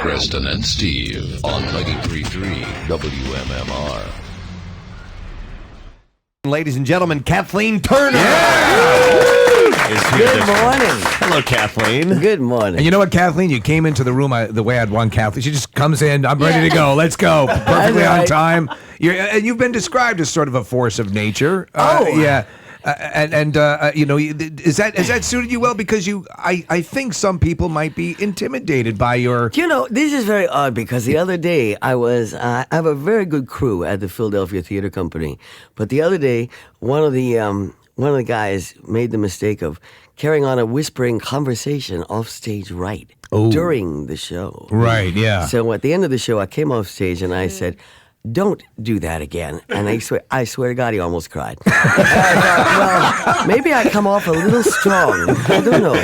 Preston and Steve on 93.3 WMMR. Ladies and gentlemen, Kathleen Turner. Good morning. Hello, Kathleen. Good morning. And you know what, Kathleen? You came into the room the way I'd want Kathleen. She just comes in. I'm ready to go. Let's go. Perfectly on time. You've been described as sort of a force of nature. Yeah. You know, has that suited you well? Because I think some people might be intimidated by your. You know, this is very odd because the other day I have a very good crew at the Philadelphia Theater Company, but the other day one of the guys made the mistake of carrying on a whispering conversation off stage during the show. Right. Yeah. So at the end of the show, I came off stage and I said, "Don't do that again." And I swear to God, he almost cried. I thought, well, maybe I come off a little strong. I don't know.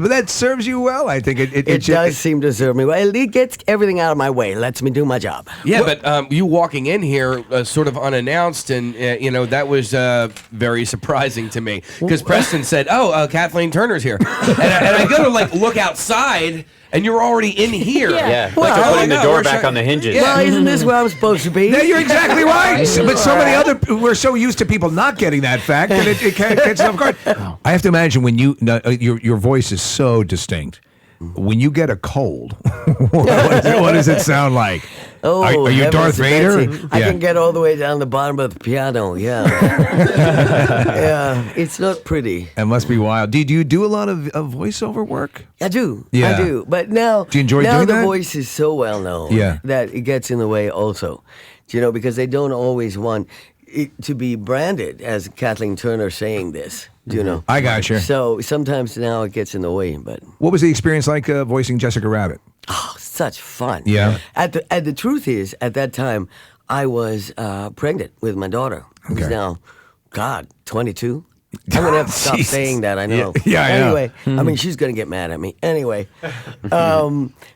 But that serves you well. I think it does seem to serve me well. It gets everything out of my way. Lets me do my job. Yeah, but you walking in here sort of unannounced, and that was very surprising to me because Preston said, "Oh, Kathleen Turner's here," and I go to look outside. And you're already in here. Yeah, like you're putting the door back on the hinges. Yeah. Well, isn't this where I'm supposed to be? Yeah, you're exactly right. But so many we're so used to people not getting that fact that it gets off guard. I have to imagine when your voice is so distinct. When you get a cold, what does it sound like? Oh, are you Darth Vader? Yeah. I can get all the way down the bottom of the piano, yeah. Yeah, it's not pretty. It must be wild. Do you do a lot of voiceover work? I do. Yeah. I do. But now, do you enjoy doing the that? voice is so well known that it gets in the way also. Because they don't always want it to be branded as Kathleen Turner saying this. I got you. So sometimes now it gets in the way. But what was the experience like voicing Jessica Rabbit? Oh, such fun! Yeah. The truth is, at that time, I was pregnant with my daughter, who's now, 22. I'm gonna have to stop saying that. I know. Yeah. Anyway, I mean, she's gonna get mad at me. Anyway,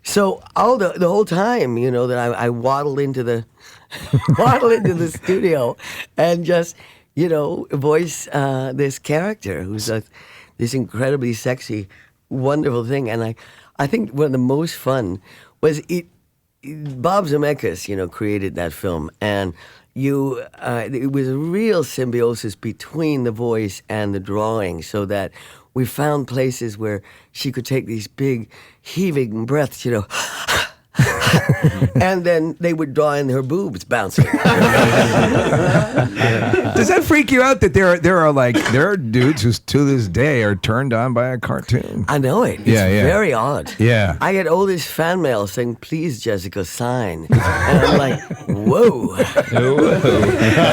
so all the whole time, that I waddled into the studio and just voice this character who's this incredibly sexy, wonderful thing. And I think one of the most fun was Bob Zemeckis, created that film, and it was a real symbiosis between the voice and the drawing, so that we found places where she could take these big heaving breaths, and then they would draw in her boobs bouncing. Does that freak you out that there are dudes who to this day are turned on by a cartoon? I know it. It's very odd. Yeah. I get all this fan mail saying, "Please, Jessica, sign." And I'm like, whoa.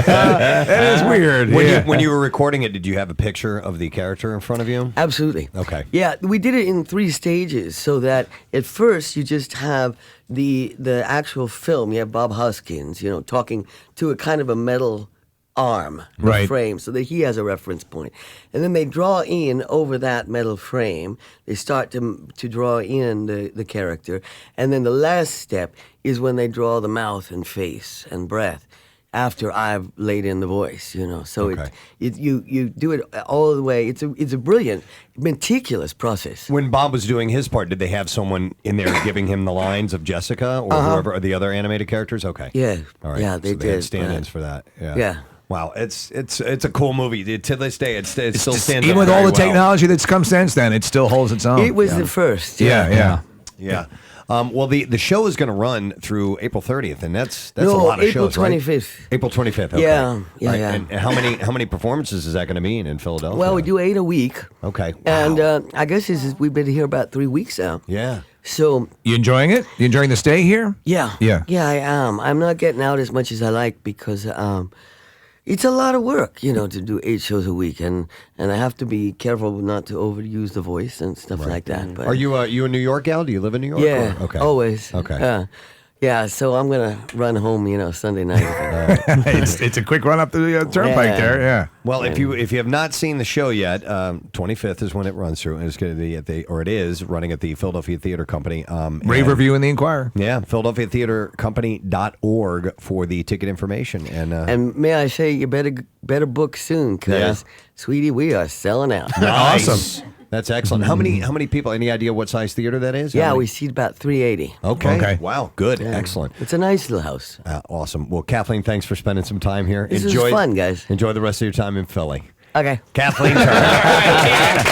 That is weird. When you were recording it, did you have a picture of the character in front of you? Absolutely. Okay. Yeah, we did it in 3 stages so that at first you just have the actual film. You have Bob Hoskins, talking to a kind of a metal arm frame so that he has a reference point. And then they draw in over that metal frame. They start to draw in the character. And then the last step is when they draw the mouth and face and breath after I've laid in the voice, So you do it all the way. It's a brilliant, meticulous process. When Bob was doing his part, did they have someone in there giving him the lines of Jessica or whoever, or the other animated characters? Okay. Yeah. All right. Yeah, they did. Had stand-ins for that. Yeah. Yeah. Wow, it's a cool movie. To this day, it still stands up even with all the very well. technology that's come since then. It still holds its own. It was the first. Yeah. Well, the show is going to run through April 30th, and that's a lot of April shows, right? 25th. April 25th. Okay. Yeah. And how many performances is that going to be in Philadelphia? Well, we do 8 a week. Okay. And Wow. I guess we've been here about 3 weeks now. Yeah. So You enjoying it? You enjoying the stay here? yeah, I am. I'm not getting out as much as I like because it's a lot of work, to do 8 shows a week, and I have to be careful not to overuse the voice and stuff like that. But Are you a New York gal? Do you live in New York? yeah, or? Okay. always. Okay. Yeah, so I'm gonna run home, Sunday night. It's a quick run up the turnpike there. Yeah. Well, if you have not seen the show yet, 25th is when it runs through, and it's going to be it is running at the Philadelphia Theater Company. Rave review in the Inquirer. Yeah, PhiladelphiaTheaterCompany.org for the ticket information. And may I say, you better book soon, because, sweetie, we are selling out. Nice. Awesome. That's excellent. How many people? Any idea what size theater that is? Yeah, we seat about 380. Okay. Wow. Good. Yeah. Excellent. It's a nice little house. Awesome. Well, Kathleen, thanks for spending some time here. This is fun, guys. Enjoy the rest of your time in Philly. Okay. Kathleen Turner.